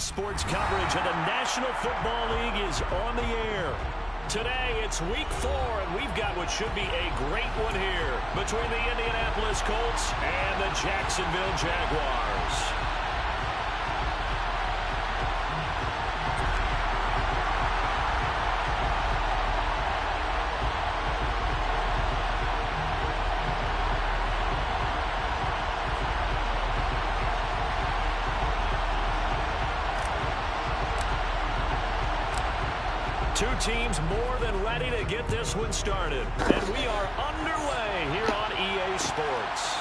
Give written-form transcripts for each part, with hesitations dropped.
Sports coverage of the National Football League is on the air. Today, it's week 4, and we've got what should be a great one here between the Indianapolis Colts and the Jacksonville Jaguars. Two teams more than ready to get this one started. And we are underway here on EA Sports.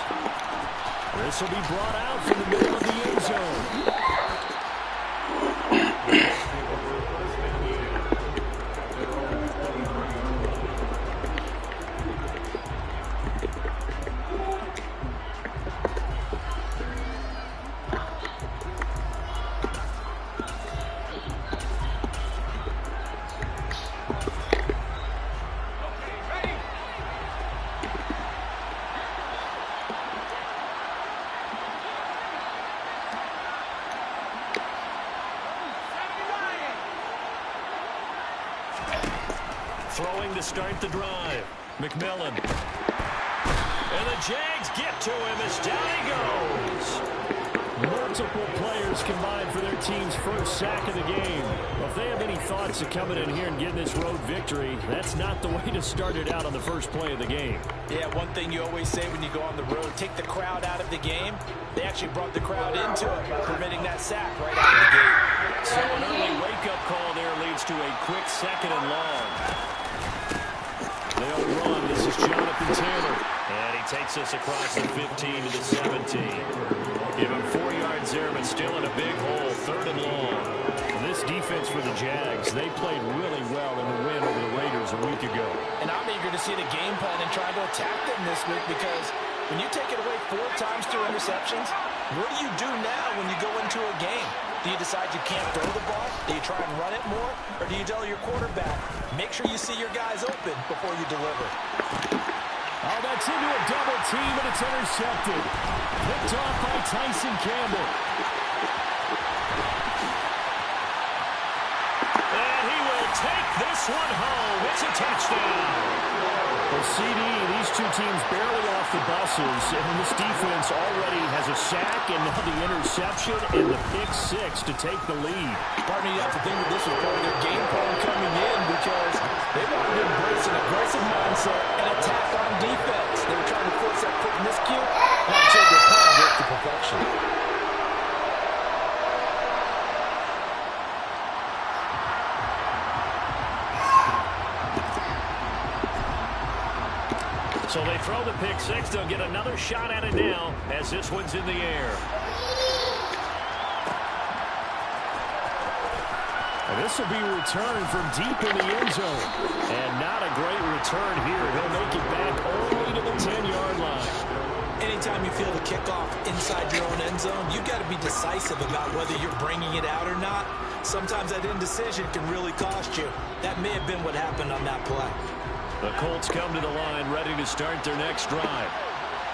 This will be brought out from the middle of the end zone. Throwing to start the drive. McMillan. And the Jags get to him as down he goes. Multiple players combined for their team's first sack of the game. Well, if they have any thoughts of coming in here and getting this road victory, that's not the way to start it out on the first play of the game. Yeah, one thing you always say when you go on the road, take the crowd out of the game. They actually brought the crowd into it by permitting that sack right out of the gate. So an early wake-up call there leads to a quick 2nd and long. They'll run. This is Jonathan Taylor. And he takes us across the 15 to the 17. Give him 4 yards there, but still in a big hole. 3rd and long. This defense for the Jags, they played really well in the win over the Raiders a week ago. And I'm eager to see the game plan and try to attack them this week because when you take it away 4 times through interceptions, what do you do now when you go into a game? Do you decide you can't throw the ball? Do you try and run it more? Or do you tell your quarterback, make sure you see your guys open before you deliver? Oh, that's into a double team, and it's intercepted. Picked off by Tyson Campbell. And he will take this one home. It's a touchdown. Well, CD, these two teams barely off the buses, and this defense already has a sack and now the interception and the pick 6 to take the lead. Partner, you have to think that this was part of their game plan coming in because they wanted to embrace an aggressive mindset and attack on defense. They were trying to force that quick miscue and I'm sure their plan worked to perfection. So they throw the pick 6. They'll get another shot at it now as this one's in the air. And this will be returned from deep in the end zone. And not a great return here. He'll make it back only to the 10-yard line. Anytime you feel the kickoff inside your own end zone, you've got to be decisive about whether you're bringing it out or not. Sometimes that indecision can really cost you. That may have been what happened on that play. The Colts come to the line ready to start their next drive.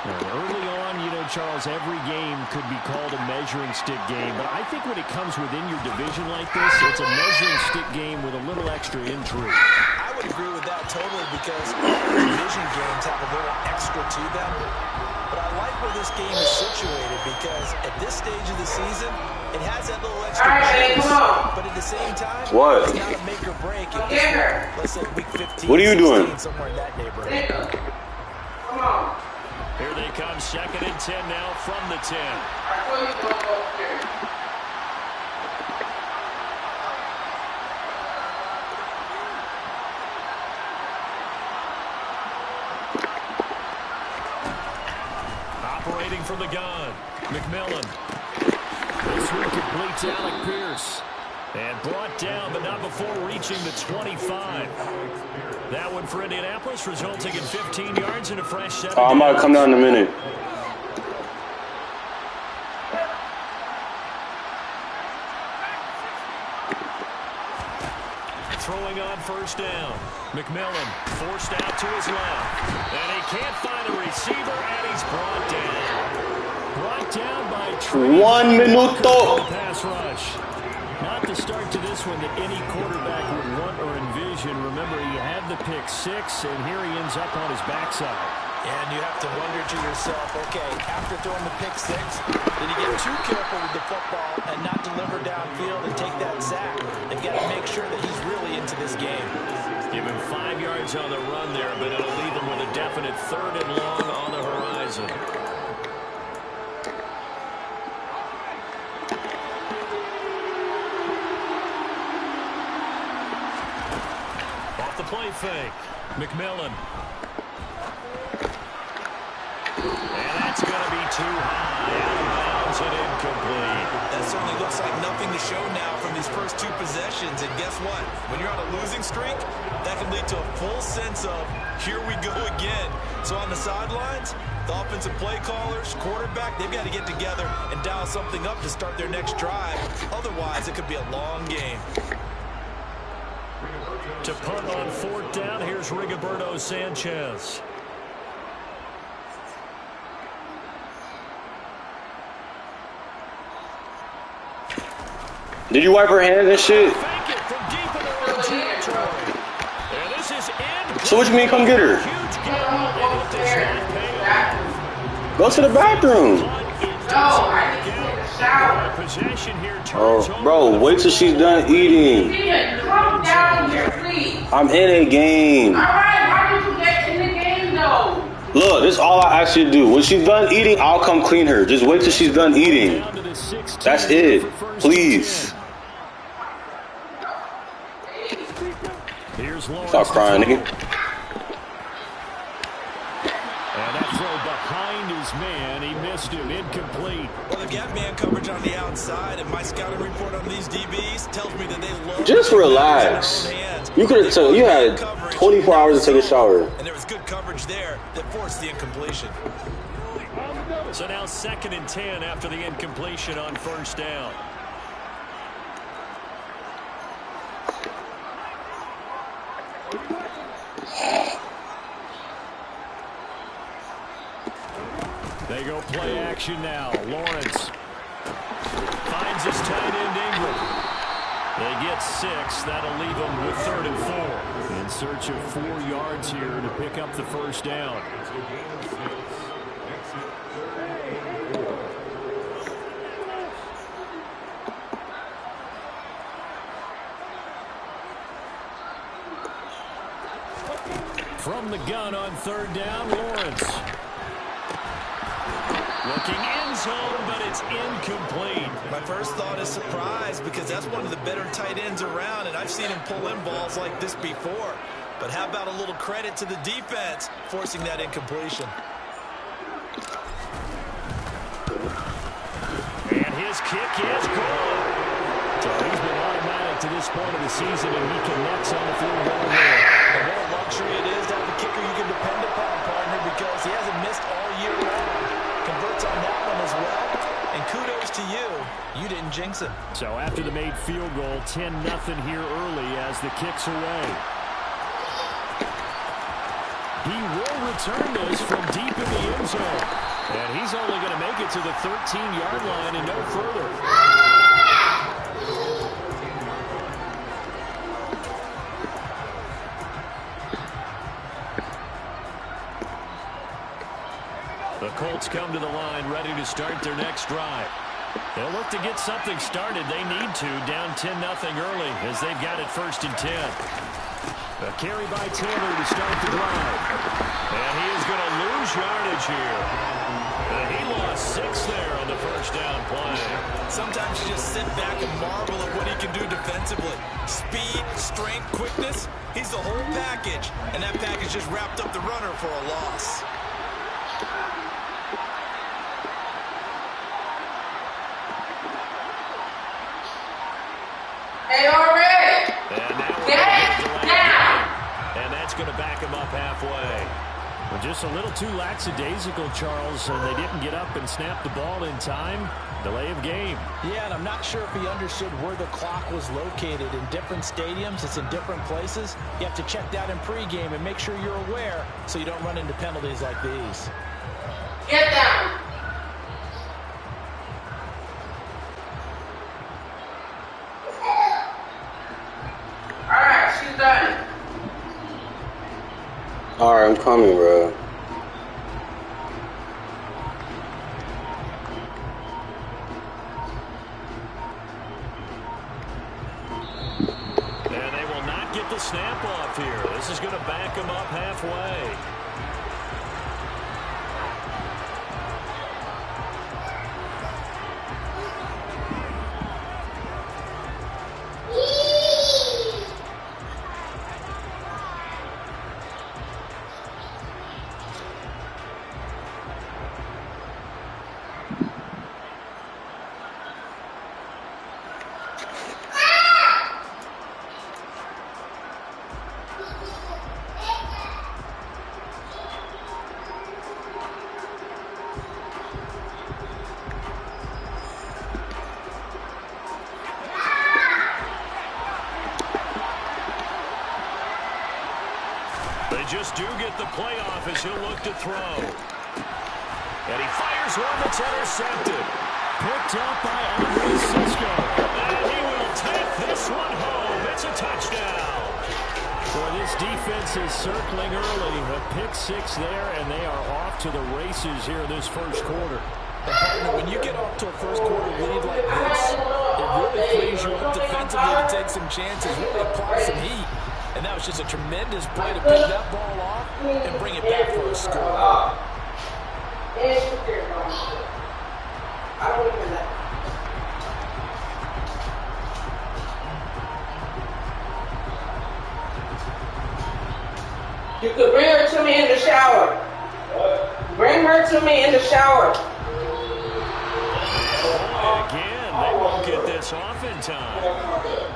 Early on, you know, Charles, every game could be called a measuring stick game. But I think when it comes within your division like this, it's a measuring stick game with a little extra intrigue. I would agree with that totally because division games have a little extra to them. But I like where this game is situated because at this stage of the season, it has that little extra juice. But at the same time, what? It's not a make or break. It was, let's say, week 15, what are you 16, doing? Somewhere in that neighborhood. Come on. Here they come, 2nd and 10 now from the 10. Operating from the gun, McMillan. This one completes Alec Pierce. And brought down, but not before reaching the 25. That one for Indianapolis, resulting in 15 yards and a fresh set. I'm about to come down in a minute. Throwing on 1st down. McMillan forced out to his left. And he can't find a receiver, and he's brought down. Brought down by Trey. 1 minuto. Pass rush. Not the start to this one that any quarterback would want or envision. Remember, he had the pick six, and here he ends up on his backside. And you have to wonder to yourself, okay, after throwing the pick six, did he get too careful with the football and not deliver downfield and take that sack? They've got to make sure that he's really into this game. Give him 5 yards on the run there, but it'll leave him with a definite 3rd and long on the horizon. Off the play fake. McMillan. And that's going to be too high. Out of bounds and incomplete. That certainly looks like nothing to show now from these first 2 possessions. And guess what? When you're on a losing streak, that can lead to a full sense of, here we go again. So on the sidelines, the offensive play callers, quarterback, they've got to get together and dial something up to start their next drive. Otherwise, it could be a long game. To punt on 4th down, here's Rigoberto Sanchez. Did you wipe her hands and shit? So what you mean come get her? Go to the bathroom. Oh, bro, wait till she's done eating. Come down here, please. I'm in a game. All right, why did you get in the game, though? Look, this is all I ask you to do. When she's done eating, I'll come clean her. Just wait till she's done eating. That's it. Please. Stop crying, nigga. And that throw behind his man. He missed him. Incomplete. Well, they've got man coverage on the outside, and my scouting report on these DBs tells me that they love. Just relax. You could have took. You had 24 hours to take a shower. And there was good coverage there that forced the incompletion. So now 2nd and 10 after the incompletion on 1st down. They go play action now. Lawrence finds his tight end Ingram. They get 6. That'll leave them with 3rd and 4. In search of 4 yards here to pick up the 1st down. From the gun on 3rd down, Lawrence. Looking end zone, but it's incomplete. My first thought is surprise because that's one of the better tight ends around, and I've seen him pull in balls like this before. But how about a little credit to the defense forcing that incompletion? And his kick is good. So he's been automatic to this point of the season, and he connects on the field goal there. And what a luxury it is to have a kicker you can depend upon, partner, because he hasn't missed all year long. Converts on that one as well. And kudos to you. You didn't jinx him. So after the made field goal, 10-0 here early as the kick's away. He will return this from deep in the end zone. And he's only going to make it to the 13-yard line and no further. The Colts come to the line ready to start their next drive. They'll look to get something started. They need to, down 10-0 early as they've got it 1st and 10. A carry by Taylor to start the drive. And he is going to lose yardage here. And he lost 6 there on the 1st down play. Sometimes you just sit back and marvel at what he can do defensively. Speed, strength, quickness. He's the whole package. And that package just wrapped up the runner for a loss. Hey, already. And now Get down. And that's going to back him up halfway. Well, just a little too lackadaisical, Charles, and they didn't get up and snap the ball in time. Delay of game. Yeah, and I'm not sure if he understood where the clock was located. In different stadiums, it's in different places. You have to check that in pregame and make sure you're aware so you don't run into penalties like these. Get down. coming, bro. And they will not get the snap off here. This is going to back them up halfway. They just do get the playoff as he'll look to throw. And he fires one that's intercepted. Picked up by Andre Cisco. And he will take this one home. It's a touchdown. Well, this defense is circling early. A pick six there, and they are off to the races here in this first quarter. When you get off to a first quarter lead like this, it really frees you up defensively to take some chances, really apply some heat. And that was just a tremendous play to pick that ball off and bring it back for a score. You could bring her to me in the shower. Bring her to me in the shower. Again, they won't get this off in time.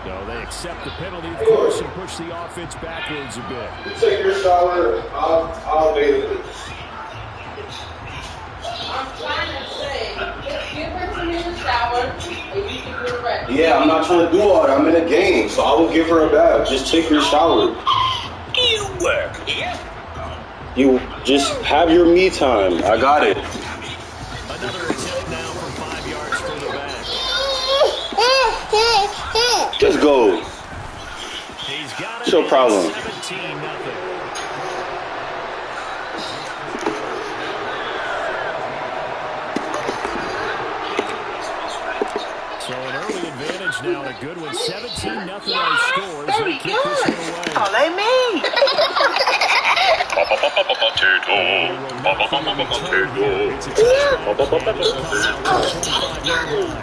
No, they accept the penalty, of course, and push the offense backwards a bit. You take your shower, I'll bathe it. I'm trying to say, give her to me in the shower, and you can do the rest. Yeah, I'm not trying to do all that. I'm in a game, so I will give her a bath. Just take your shower. You work here? You just have your me time. I got it. Another attempt now from 5 yards from the back. Just go. He's got What's your problem? 17-0. So an early advantage now and a good one. 17-0 our scores. They kick this one away. Follow me.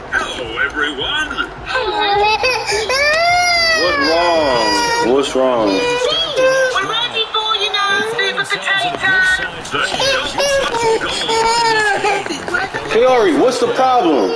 Hello, everyone. What's wrong? We're ready for you now, Super Potato. Kiori, what's the problem? A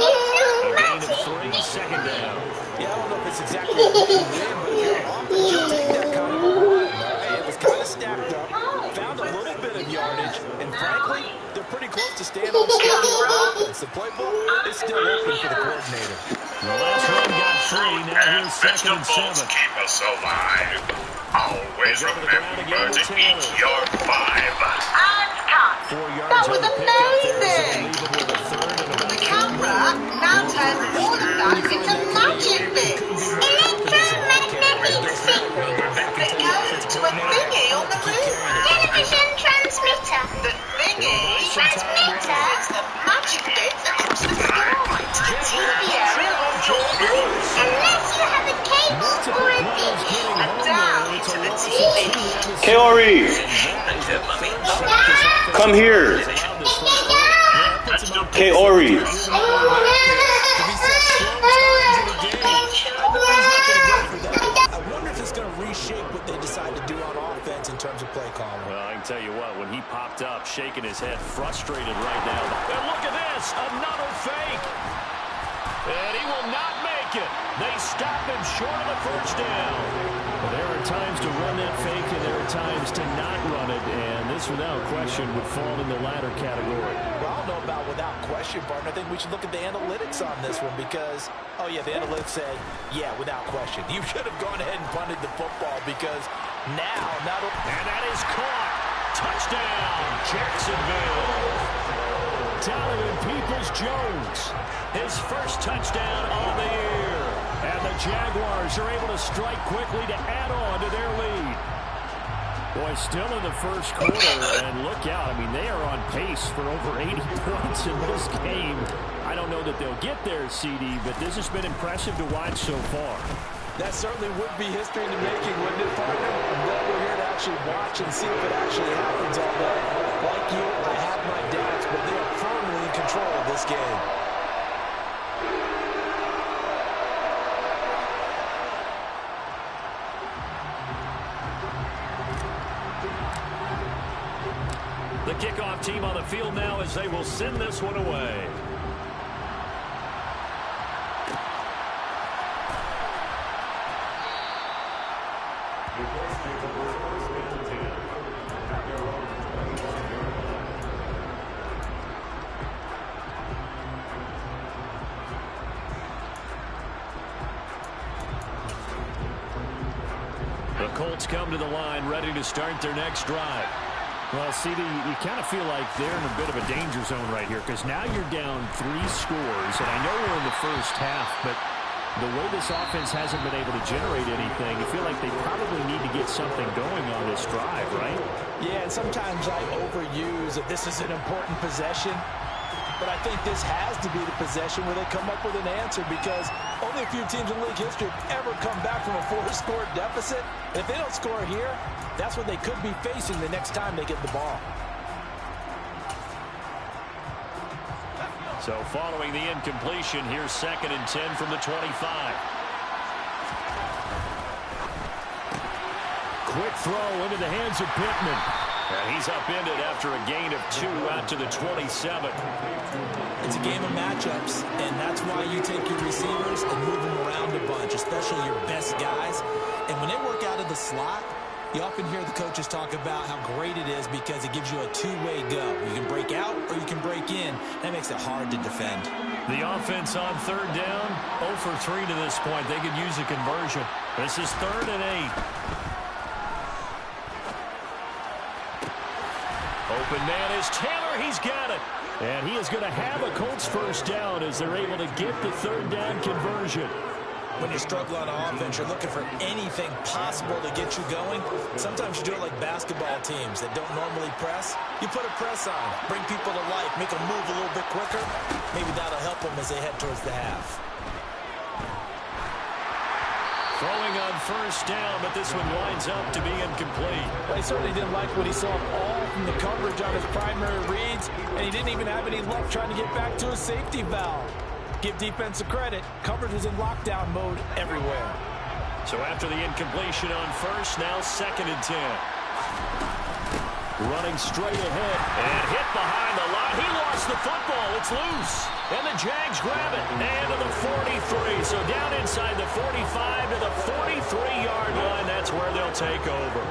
gain of 3, second down. Yeah, I don't know if it's exactly a win, but if you're an offense, you'll take that kind of a run. Right? It was kind of stacked up, found a little bit of yardage, and frankly, they're pretty close to staying on schedule on offense. The playbook is still open for the coordinator. The last one got 3. Now here's second and 7. Keep us alive. Always remember to eat your 5. 4 yards That on was the pickup there. amazing. So leave it with a third and about The camera now turns all of that into magic bits. Electromagnetic signal that goes to a thingy on the roof. Television transmitter. The thingy transmitters the magic bits across the sky to the TV area on your roof. Unless you have a cable or a dish and down to the TV. Kiori, come here. Kiori. I wonder if it's going to reshape what they decide to do on offense in terms of play calling. Well, I can tell you what, when he popped up, shaking his head, frustrated right now. And look at this, another fake. And he will not make it. They stop him short of the first down. Well, there are times to run that fake, and there are times to not run it. And this, without question, would fall in the latter category. Well, I don't know about without question, partner. I think we should look at the analytics on this one because, oh, yeah, the analytics say, yeah, without question. You should have gone ahead and punted the football because now, not only... And that is caught. Touchdown, Jacksonville. Donovan Peoples-Jones, his first touchdown on the year. And the Jaguars are able to strike quickly to add on to their lead. Boy, still in the first quarter, and look out. I mean, they are on pace for over 80 points in this game. I don't know that they'll get there, CD, but this has been impressive to watch so far. That certainly would be history in the making, wouldn't it, partner? I'm glad we're here to actually watch and see if it actually happens all day. Like you, I have my doubts, but they are firmly in control of this game. The kickoff team on the field now as they will send this one away. The Colts come to the line ready to start their next drive. Well, CD, you kind of feel like they're in a bit of a danger zone right here because now you're down 3 scores, and I know we're in the first half, but the way this offense hasn't been able to generate anything, you feel like they probably need to get something going on this drive, right? Yeah, and sometimes I overuse that this is an important possession, but I think this has to be the possession where they come up with an answer because only a few teams in league history have ever come back from a 4-score deficit. If they don't score here, that's what they could be facing the next time they get the ball. So following the incompletion, here's 2nd and 10 from the 25. Quick throw into the hands of Pittman. And he's upended after a gain of 2 out to the 27. It's a game of matchups, and that's why you take your receivers and move them around a bunch, especially your best guys. And when they work out of the slot, you often hear the coaches talk about how great it is because it gives you a two-way go. You can break out or you can break in. That makes it hard to defend. The offense on 3rd down, 0 for 3 to this point. They could use a conversion. This is 3rd and 8. Open man is Taylor. He's got it. And he is going to have a Colts first down as they're able to get the 3rd down conversion. When you struggle on offense, you're looking for anything possible to get you going. Sometimes you do it like basketball teams that don't normally press. You put a press on, bring people to life, make them move a little bit quicker. Maybe that'll help them as they head towards the half. Throwing on 1st down, but this one winds up to be incomplete. Well, he certainly didn't like what he saw all from the coverage on his primary reads, and he didn't even have any luck trying to get back to his safety valve. Give defense a credit. Coverage was in lockdown mode everywhere. So after the incompletion on 1st, now 2nd and 10. Running straight ahead and hit behind the line. He lost the football. It's loose. And the Jags grab it. And to the 43. So down inside the 45 to the 43-yard line. That's where they'll take over.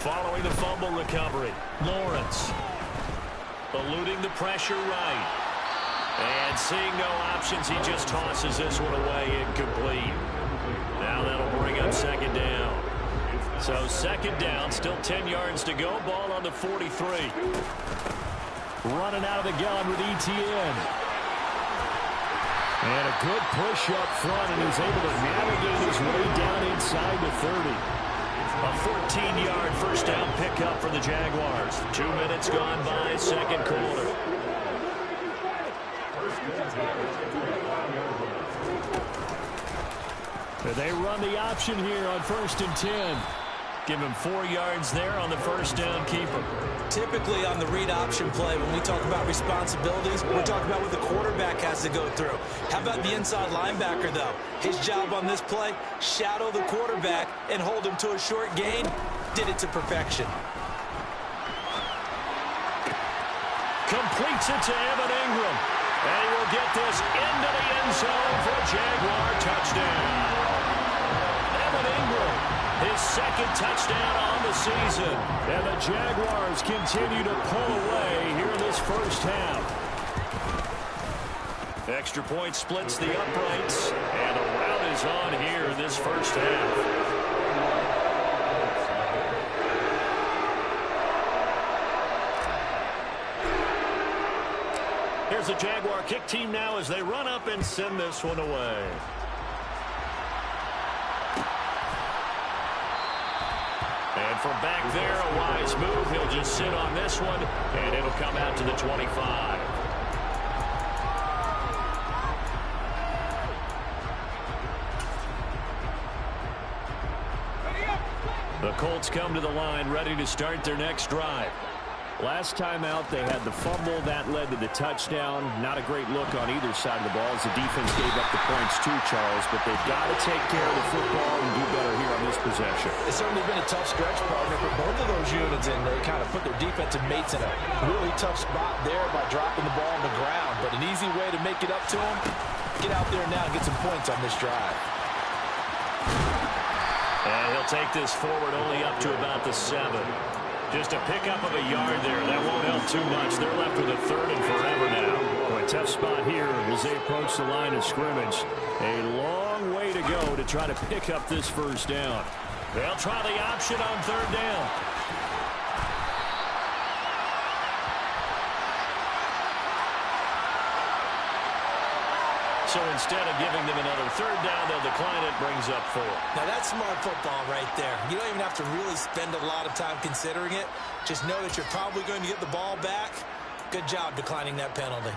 Following the fumble recovery, Lawrence eluding the pressure right. And seeing no options, he just tosses this one away incomplete. Now that'll bring up 2nd down. So 2nd down, still 10 yards to go. Ball on the 43. Running out of the gun with Etienne. And a good push up front, and he's able to navigate his way down inside the 30. A 14-yard first down pickup for the Jaguars. 2 minutes gone by, 2nd quarter. They run the option here on 1st and 10. Give him 4 yards there on the first down keeper. Typically on the read option play, when we talk about responsibilities, we're talking about what the quarterback has to go through. How about the inside linebacker, though? His job on this play, shadow the quarterback and hold him to a short gain. Did it to perfection. Completes it to Evan Ingram. And he will get this into the end zone for a Jaguar touchdown. Evan Ingram, his 2nd touchdown on the season. And the Jaguars continue to pull away here in this first half. Extra point splits the uprights. And the rout is on here in this first half. Here's the Jaguar kick team now as they run up and send this one away. from back there, a wise move. He'll just sit on this one, and it'll come out to the 25. The Colts come to the line, ready to start their next drive. Last time out, they had the fumble. That led to the touchdown. Not a great look on either side of the ball as the defense gave up the points too, Charles. But they've got to take care of the football and do better here on this possession. It's certainly been a tough stretch, partner, for both of those units, and they kind of put their defensive mates in a really tough spot there by dropping the ball on the ground. But an easy way to make it up to them, get out there now and get some points on this drive. And he'll take this forward only up to about the 7. Just a pickup of a yard there. That won't help too much. They're left with a 3rd and forever now. Boy, tough spot here as they approach the line of scrimmage. A long way to go to try to pick up this first down. They'll try the option on 3rd down. So instead of giving them another 3rd down, they'll decline it, brings up 4. Now that's smart football right there. You don't even have to really spend a lot of time considering it. Just know that you're probably going to get the ball back. Good job declining that penalty.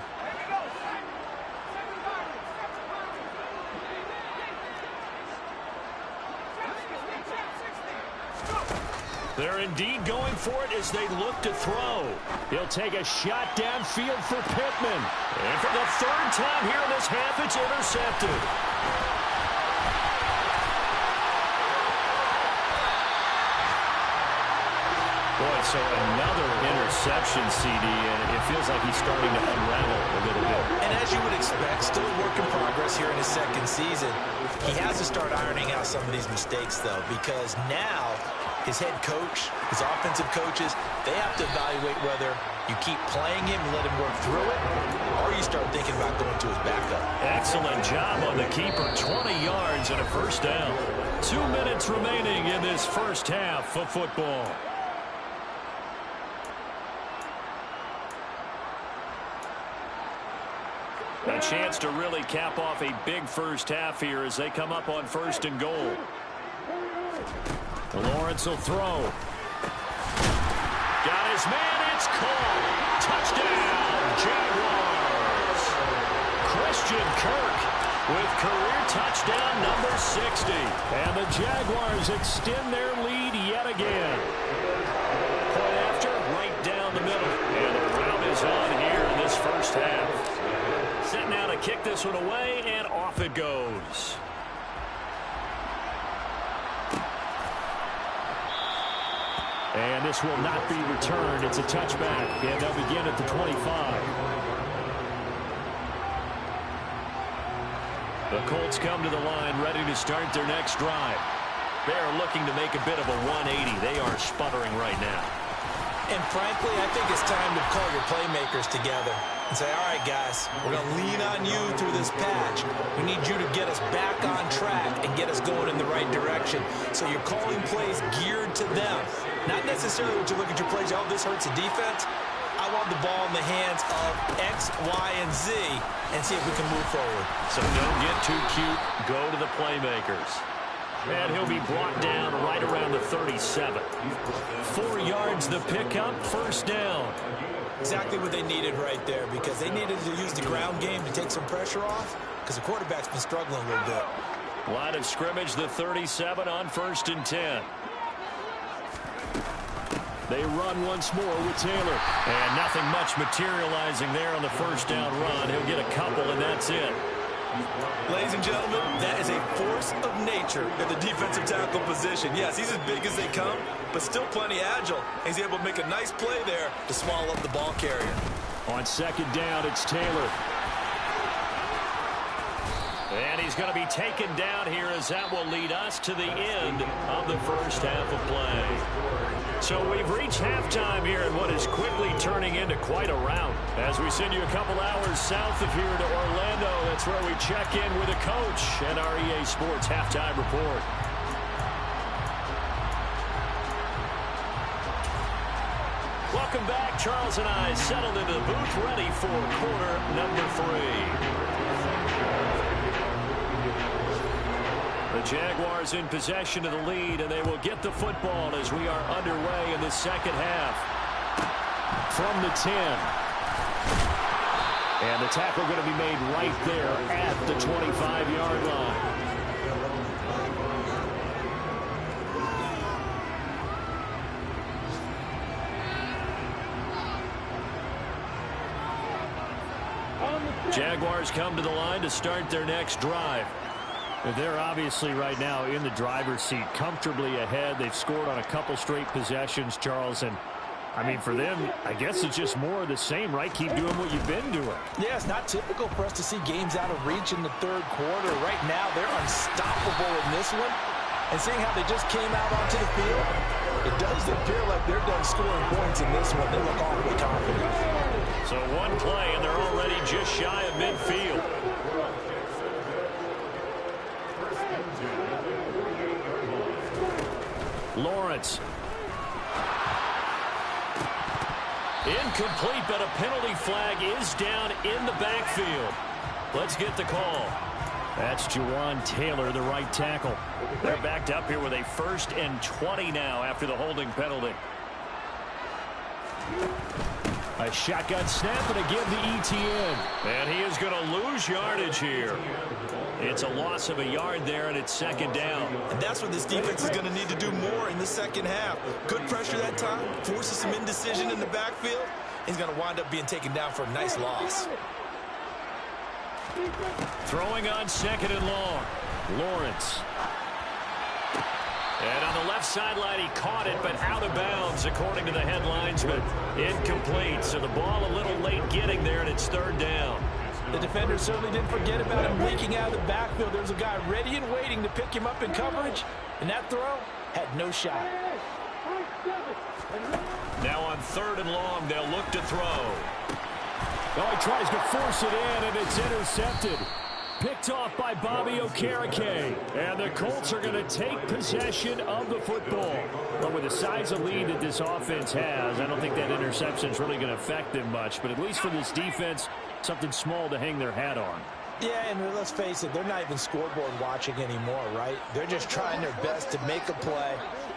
They're indeed going for it as they look to throw. He'll take a shot downfield for Pittman. And for the 3rd time here in this half, it's intercepted. Boy, so another interception, CD, and it feels like he's starting to unravel a little bit. And as you would expect, still a work in progress here in his 2nd season. He has to start ironing out some of these mistakes, though, because now his head coach, his offensive coaches, they have to evaluate whether you keep playing him and let him work through it, or you start thinking about going to his backup. Excellent job on the keeper. 20 yards and a 1st down. 2 minutes remaining in this first half of football. A chance to really cap off a big first half here as they come up on 1st and goal. Lawrence will throw. Got his man. It's caught. Touchdown, Jaguars. Christian Kirk with career touchdown number 60. And the Jaguars extend their lead yet again. Point after, right down the middle. And the route is on here in this first half. Set now to kick this one away, and off it goes. And this will not be returned. It's a touchback, and they'll begin at the 25. The Colts come to the line, ready to start their next drive. They're looking to make a bit of a 180. They are sputtering right now. And frankly, I think it's time to call your playmakers together and say, all right, guys, we're going to lean on you through this patch. We need you to get us back on track and get us going in the right direction. So you're calling plays geared to them. Not necessarily what you look at your plays, oh, this hurts the defense. I want the ball in the hands of X, Y, and Z and see if we can move forward. So don't get too cute. Go to the playmakers. And he'll be brought down right around the 37. 4 yards the pickup, 1st down. Exactly what they needed right there, because they needed to use the ground game to take some pressure off, because the quarterback's been struggling a little bit. Line of scrimmage, the 37 on 1st and 10. They run once more with Taylor. And nothing much materializing there on the 1st down run. He'll get a couple, and that's it. Ladies and gentlemen, that is a force of nature at the defensive tackle position. Yes, he's as big as they come, but still plenty agile. He's able to make a nice play there to swallow up the ball carrier. On 2nd down, it's Taylor. And he's going to be taken down here as that will lead us to the end of the first half of play. So we've reached halftime here in what is quickly turning into quite a rout. As we send you a couple hours south of here to Orlando, that's where we check in with a coach and our EA Sports Halftime Report. Welcome back. Charles and I settled into the booth, ready for quarter number 3. The Jaguars in possession of the lead, and they will get the football as we are underway in the second half. From the 10. And the tackle going to be made right there at the 25-yard line. Jaguars come to the line to start their next drive. They're obviously right now in the driver's seat, comfortably ahead. They've scored on a couple straight possessions, Charles, and I mean, for them, I guess it's just more of the same, right? Keep doing what you've been doing. Yeah, it's not typical for us to see games out of reach in the third quarter. Right now, they're unstoppable in this one. And seeing how they just came out onto the field, it does appear like they're done scoring points in this one. They look awfully confident. So one play, and they're already just shy of midfield. Lawrence. Incomplete, but a penalty flag is down in the backfield. Let's get the call. That's Jawan Taylor, the right tackle. They're backed up here with a 1st and 20 now after the holding penalty. A shotgun snap and again to Etienne. And he is going to lose yardage here. It's a loss of a yard there, and it's second down. And that's what this defense is going to need to do more in the second half. Good pressure that time, forces some indecision in the backfield. He's going to wind up being taken down for a nice loss. Throwing on 2nd and long. Lawrence. And on the left sideline, he caught it, but out of bounds, according to the head linesman. Incomplete, so the ball a little late getting there, and it's 3rd down. The defender certainly didn't forget about him leaking out of the backfield. There was a guy ready and waiting to pick him up in coverage, and that throw had no shot. Now on 3rd and long, they'll look to throw. Oh, he tries to force it in, and it's intercepted. Picked off by Bobby Okereke. And the Colts are going to take possession of the football. But with the size of lead that this offense has, I don't think that interception is really going to affect them much. But at least for this defense, something small to hang their hat on. Yeah, and let's face it, they're not even scoreboard watching anymore, right? They're just trying their best to make a play,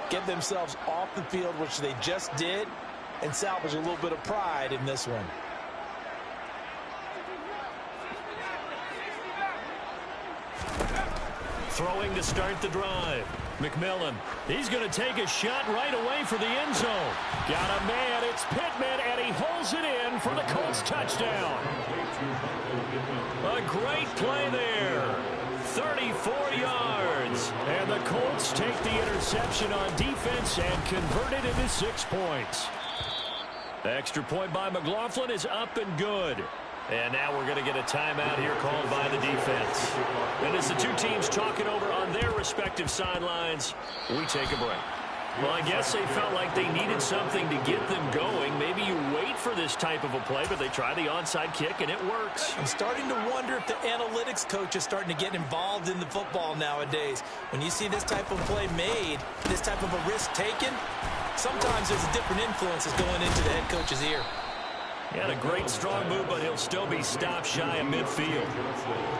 get themselves off the field, which they just did, and salvage a little bit of pride in this one. Throwing to start the drive. McMillan. He's going to take a shot right away for the end zone. Got a man. It's Pittman, and he holds it in for the Colts touchdown. A great play there. 34 yards. And the Colts take the interception on defense and convert it into 6 points. Extra point by McLaughlin is up and good. And now we're going to get a timeout here called by the defense. And as the two teams talk it over on their respective sidelines, we take a break. Well, I guess they felt like they needed something to get them going. Maybe you wait for this type of a play, but they try the onside kick, and it works. I'm starting to wonder if the analytics coach is starting to get involved in the football nowadays. When you see this type of play made, this type of a risk taken, sometimes there's different influences going into the head coach's ear. He had a great strong move, but he'll still be stopped shy of midfield.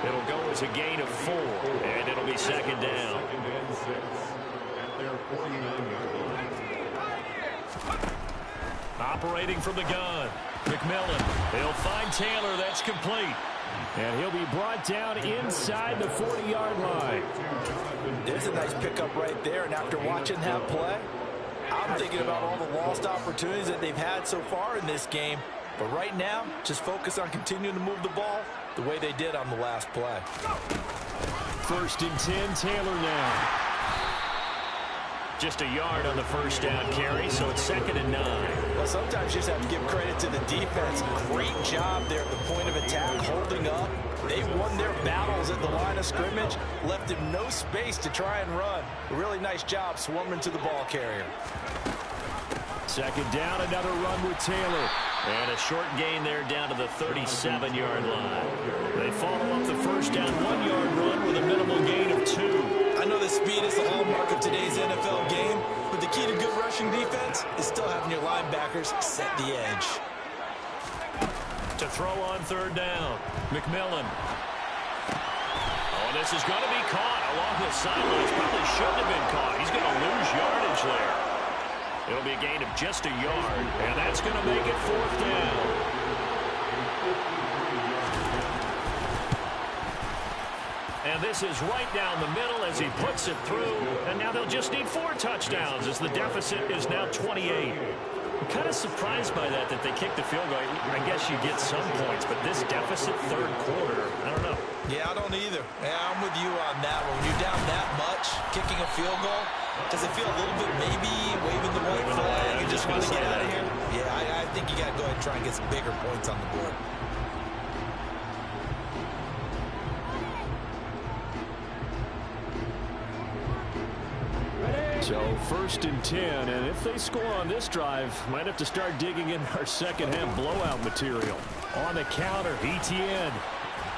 It'll go as a gain of 4, and it'll be second down. Operating from the gun, McMillan. He'll find Taylor. That's complete. And he'll be brought down inside the 40-yard line. There's a nice pickup right there, and after watching that play, I'm thinking about all the lost opportunities that they've had so far in this game. But right now, just focus on continuing to move the ball the way they did on the last play. 1st and 10, Taylor now. Just a yard on the first down carry, so it's 2nd and 9. Well, sometimes you just have to give credit to the defense. Great job there at the point of attack, holding up. They won their battles at the line of scrimmage, left him no space to try and run. A really nice job swarming to the ball carrier. 2nd down, another run with Taylor. And a short gain there down to the 37-yard line. They follow up the first down 1-yard run with a minimal gain of 2. I know that speed is the hallmark of today's NFL game, but the key to good rushing defense is still having your linebackers set the edge. To throw on 3rd down, McMillan. Oh, And this is going to be caught along the sidelines. Probably shouldn't have been caught. He's going to lose yardage there. It'll be a gain of just a yard, and that's going to make it 4th down. And this is right down the middle as he puts it through. And now they'll just need 4 touchdowns as the deficit is now 28. I'm kind of surprised by that they kicked the field goal. I guess you get some points, but this deficit 3rd quarter, I don't know. Yeah, I don't either. Yeah, I'm with you on that one. When you're down that much, kicking a field goal, does it feel a little bit maybe waving the white flag and just want to get out of here? Yeah, I think you got to go ahead and try and get some bigger points on the board. So 1st and 10, and if they score on this drive, might have to start digging in our second-half blowout material. On the counter, Etienne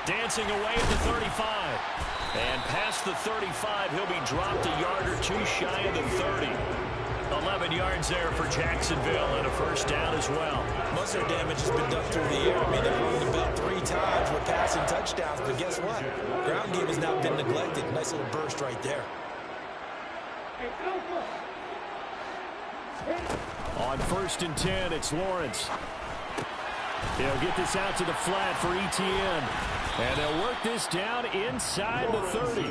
dancing away at the 35. And past the 35, he'll be dropped a yard or 2 shy of the 30. 11 yards there for Jacksonville and a 1st down as well. Most of their damage has been done through the air. I mean, they've run the ball 3 times with passing touchdowns, but guess what? Ground game has now been neglected. Nice little burst right there. On 1st and 10, it's Lawrence. He'll get this out to the flat for Etienne. And they'll work this down inside the 30.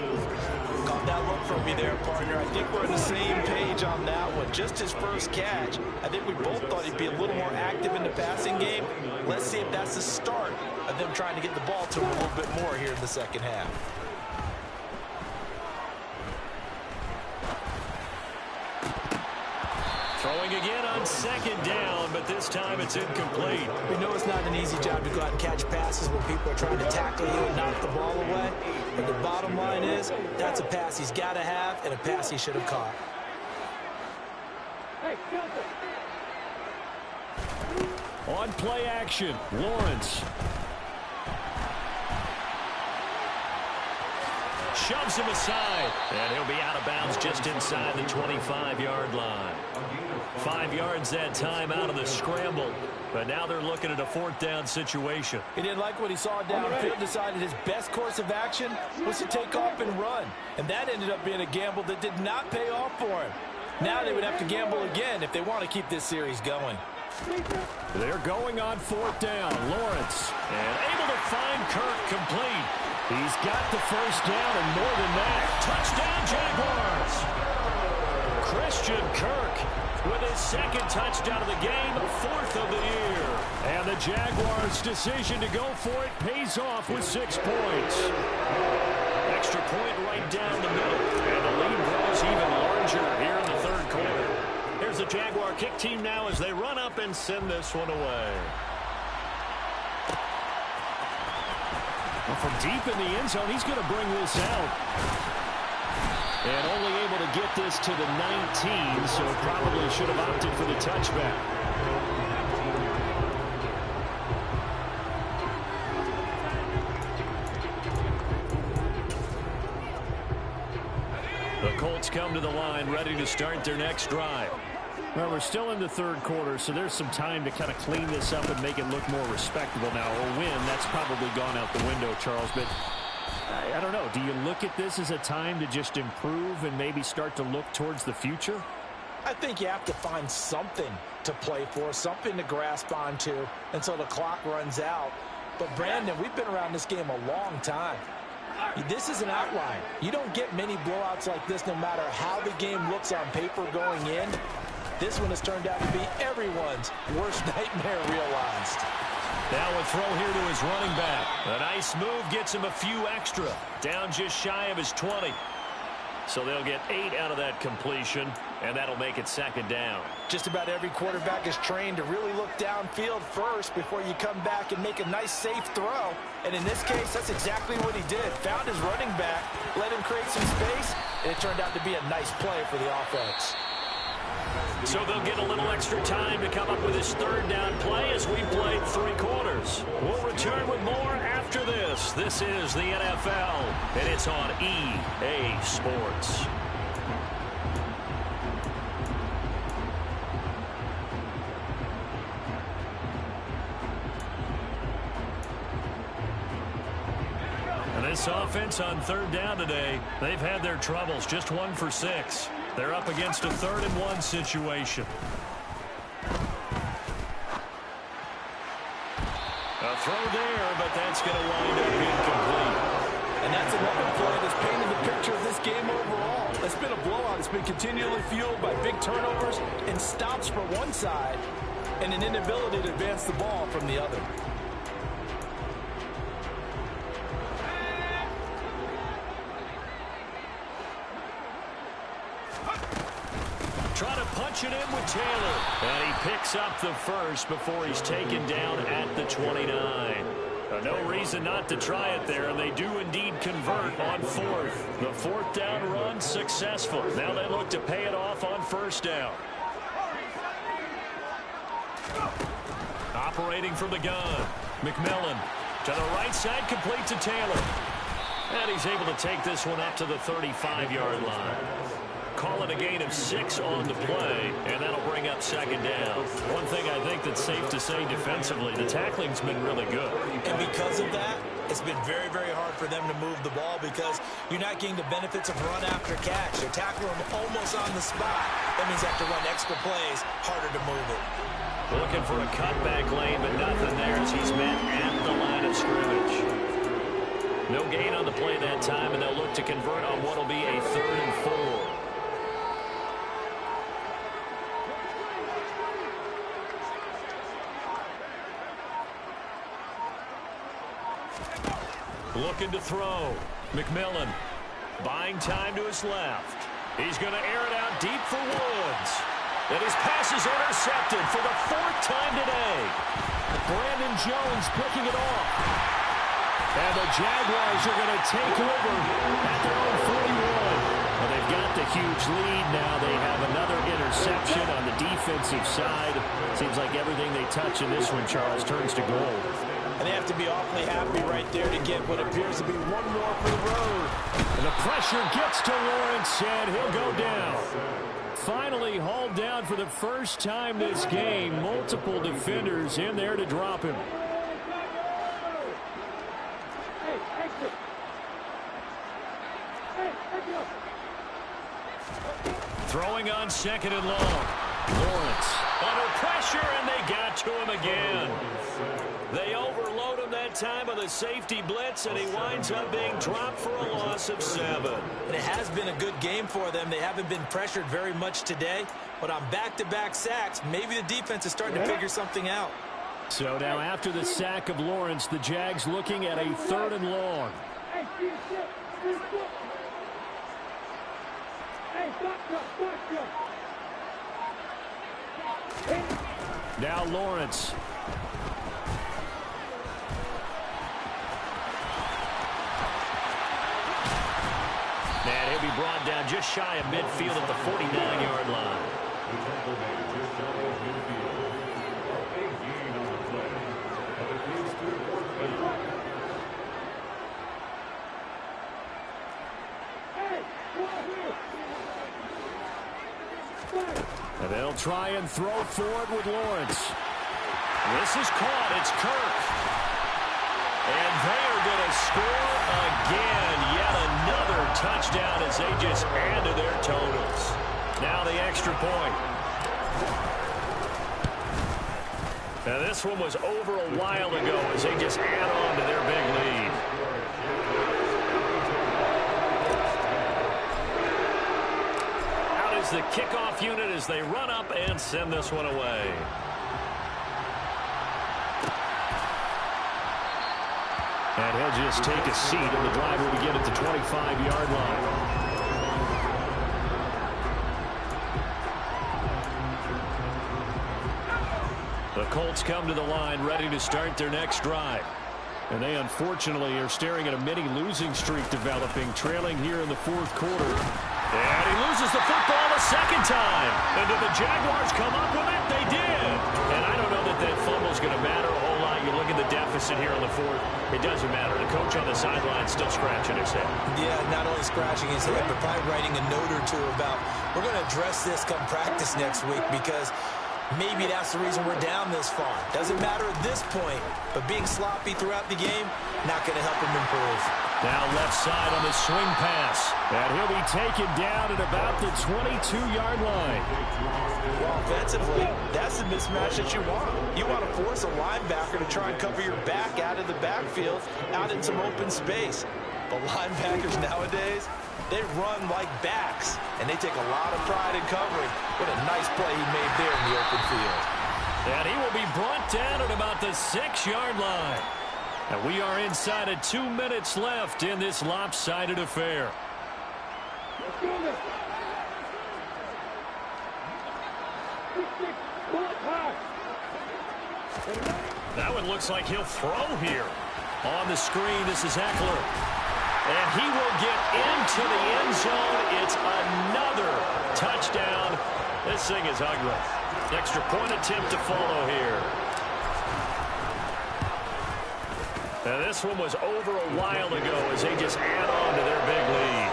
Caught that look from me there, partner. I think we're on the same page on that one. Just his first catch. I think we both thought he'd be a little more active in the passing game. Let's see if that's the start of them trying to get the ball to him a little bit more here in the second half. Throwing again on 2nd down, but this time it's incomplete. We know it's not an easy job to go out and catch passes when people are trying to tackle you and knock the ball away. But the bottom line is, that's a pass he's got to have and a pass he should have caught. On play action, Lawrence. Shoves him aside, and he'll be out of bounds just inside the 25-yard line. 5 yards that time out of the scramble, but now they're looking at a 4th down situation. He didn't like what he saw downfield, decided his best course of action was to take off and run, and that ended up being a gamble that did not pay off for him. Now they would have to gamble again if they want to keep this series going. They're going on 4th down. Lawrence, and able to find Kirk complete. He's got the 1st down and more than that. Touchdown, Jaguars! Christian Kirk with his 2nd touchdown of the game, 4th of the year. And the Jaguars' decision to go for it pays off with 6 points. Extra point right down the middle, and the lead grows even larger here in the 3rd quarter. Here's the Jaguar kick team now as they run up and send this one away. From deep in the end zone, he's going to bring this out. And only able to get this to the 19, so probably should have opted for the touchback. The Colts come to the line, ready to start their next drive. Well, we're still in the 3rd quarter, so there's some time to kind of clean this up and make it look more respectable now. A win, that's probably gone out the window, Charles. But I don't know. Do you look at this as a time to just improve and maybe start to look towards the future? I think you have to find something to play for, something to grasp onto until the clock runs out. But, Brandon, we've been around this game a long time. This is an outline. You don't get many blowouts like this no matter how the game looks on paper going in. This one has turned out to be everyone's worst nightmare realized. Now a throw here to his running back. A nice move gets him a few extra. Down just shy of his 20. So they'll get 8 out of that completion, and that'll make it 2nd down. Just about every quarterback is trained to really look downfield first before you come back and make a nice, safe throw. And in this case, that's exactly what he did. Found his running back, let him create some space, and it turned out to be a nice play for the offense. So they'll get a little extra time to come up with this 3rd down play as we played 3 quarters. We'll return with more after this. This is the NFL, and it's on EA Sports. This This offense on third down today, they've had their troubles. Just 1 for 6. They're up against a 3rd and 1 situation. A throw there, but that's going to wind up incomplete. And that's another play that's painted the picture of this game overall. It's been a blowout. It's been continually fueled by big turnovers and stops for one side and an inability to advance the ball from the other. Trying to punch it in with Taylor. And he picks up the first before he's taken down at the 29. No reason not to try it there, and they do indeed convert on 4th. The 4th down run successful. Now they look to pay it off on 1st down. Operating from the gun. McMillan to the right side, complete to Taylor. And he's able to take this one up to the 35-yard line. Call it a gain of 6 on the play, and that'll bring up 2nd down. One thing I think that's safe to say defensively, the tackling's been really good. And because of that, it's been very, very hard for them to move the ball because you're not getting the benefits of run after catch. They're tackling them almost on the spot. That means they have to run extra plays, harder to move it. Looking for a cutback lane, but nothing there as he's met at the line of scrimmage. No gain on the play that time, and they'll look to convert on what will be a 3rd and 4. Looking to throw. McMillan buying time to his left. He's going to air it out deep for Woods. And his pass is intercepted for the 4th time today. Brandon Jones picking it off. And the Jaguars are going to take over at their own 41. Well, they've got the huge lead now. They have another interception on the defensive side. Seems like everything they touch in this one, Charles, turns to gold. And they have to be awfully happy right there to get what appears to be one more for the road. And the pressure gets to Lawrence, and he'll go down. Finally hauled down for the first time this game. Multiple defenders in there to drop him. Throwing on 2nd and long. Lawrence under pressure, and they got to him again. They overload him that time with a safety blitz, and he winds up being dropped for a loss of 7. And it has been a good game for them. They haven't been pressured very much today, but on back-to-back sacks, maybe the defense is starting to figure something out. So now after the sack of Lawrence, the Jags looking at a 3rd and long. Now Lawrence. And he'll be brought down just shy of midfield at the 49-yard line. And they'll try and throw forward with Lawrence. This is caught. It's Kirk. And they are going to score again. Yet another touchdown as they just add to their totals. Now the extra point. Now this one was over a while ago as they just add on to their big lead. Out is the kickoff unit as they run up and send this one away. And he'll just take a seat, and the drive will begin at the 25-yard line. The Colts come to the line ready to start their next drive. And they unfortunately are staring at a mini losing streak developing, trailing here in the 4th quarter. And he loses the football a 2nd time. And did the Jaguars come up with it? They did. And I don't know that that fumble's going to matter a whole lot. You look at the deficit here on the 4th. It doesn't matter. The coach on the sideline still scratching his head. Yeah, not only scratching his head, but probably writing a note or two about, we're going to address this come practice next week because maybe that's the reason we're down this far. Doesn't matter at this point, but being sloppy throughout the game, not going to help him improve. Now left side on the swing pass. And he'll be taken down at about the 22-yard line. Well, offensively, that's the mismatch that you want. You want to force a linebacker to try and cover your back out of the backfield, out in some open space. But linebackers nowadays, they run like backs, and they take a lot of pride in covering. What a nice play he made there in the open field. And he will be brought down at about the 6-yard line. And we are inside of 2 minutes left in this lopsided affair. That one looks like he'll throw here. On the screen, this is Eckler. And he will get into the end zone. It's another touchdown. This thing is ugly. Extra point attempt to follow here. Now this one was over a while ago as they just add on to their big lead.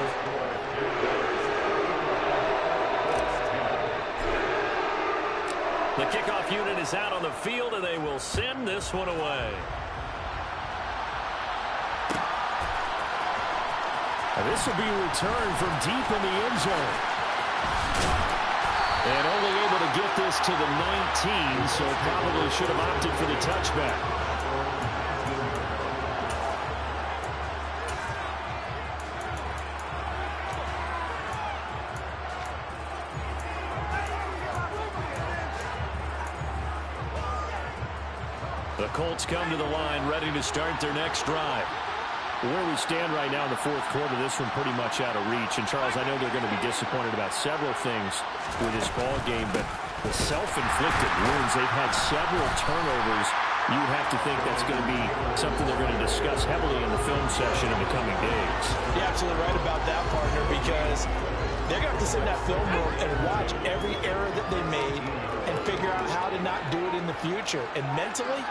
The kickoff unit is out on the field, and they will send this one away. And this will be a return from deep in the end zone. And only able to get this to the 19, so probably should have opted for the touchback. The Colts come to the line, ready to start their next drive. Where we stand right now in the fourth quarter, this one pretty much out of reach. And, Charles, I know they're going to be disappointed about several things with this ball game, but the self-inflicted wounds, they've had several turnovers. You would have to think that's going to be something they're going to discuss heavily in the film session in the coming days. You're absolutely right about that, partner, because they're going to have to sit in that film room and watch every error that they made and figure out how to not do it in the future. And mentally,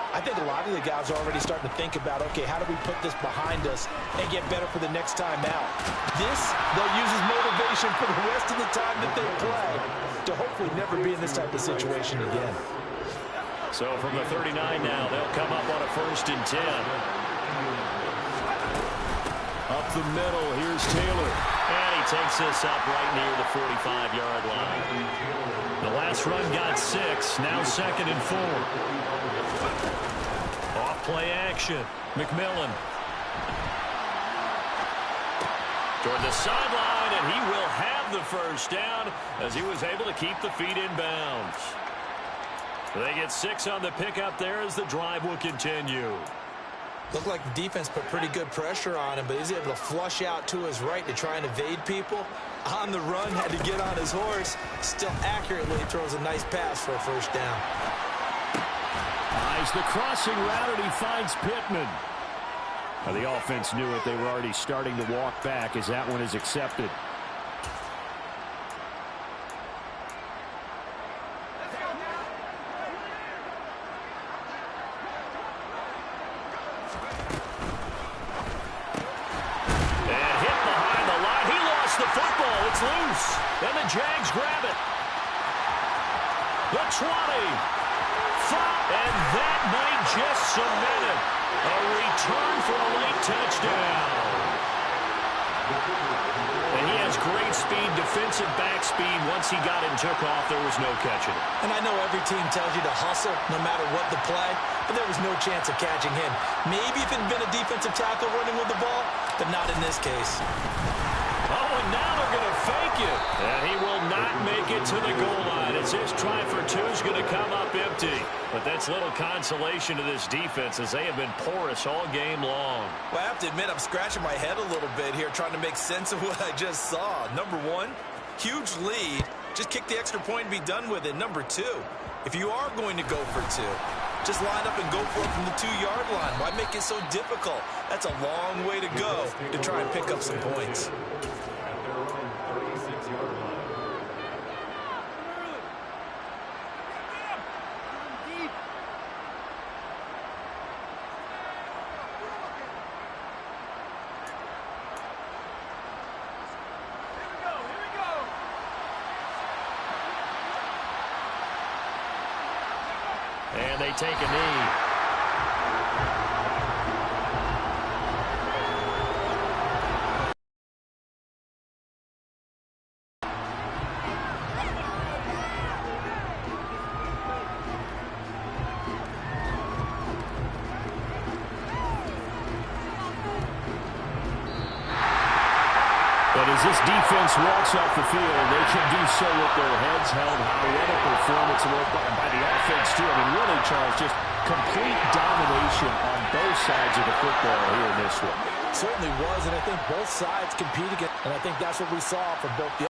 I think a lot of the guys are already starting to think about, okay, how do we put this behind us and get better for the next time out? This, they'll use as motivation for the rest of the time that they play to hopefully never be in this type of situation again. So from the 39 now, they'll come up on a 1st and 10. Up the middle, here's Taylor. And he takes this up right near the 45-yard line. The last run got 6, now 2nd and 4. Off play action. McMillan. Toward the sideline, and he will have the first down as he was able to keep the feet in bounds. They get 6 on the pickup there as the drive will continue. Looked like the defense put pretty good pressure on him, but he's able to flush out to his right to try and evade people. On the run, had to get on his horse. Still accurately throws a nice pass for a first down. Eyes the crossing route, and he finds Pittman. Now, the offense knew it. They were already starting to walk back as that one is accepted. It's loose. And the Jags grab it. The 20. And that might just cement it. A return for a late touchdown. And he has great speed, defensive back speed. Once he got it and took off, there was no catching it. And I know every team tells you to hustle no matter what the play, but there was no chance of catching him. Maybe if it had been a defensive tackle running with the ball, but not in this case. Oh, and now they're going to fake it. And he will not make it to the goal line as his try for 2 is going to come up empty. But that's little consolation to this defense as they have been porous all game long. Well, I have to admit, I'm scratching my head a little bit here trying to make sense of what I just saw. Number 1, huge lead. Just kick the extra point and be done with it. Number 2, if you are going to go for 2, just line up and go for it from the 2-yard line. Why make it so difficult? That's a long way to go to try and pick up some points. And they take a knee. as this defense walks off the field, they can do so with their heads held high. What a performance by the offense, too. I mean, really, Charles, just complete domination on both sides of the football here in this one. Certainly was, and I think both sides compete against, and I think that's what we saw from both the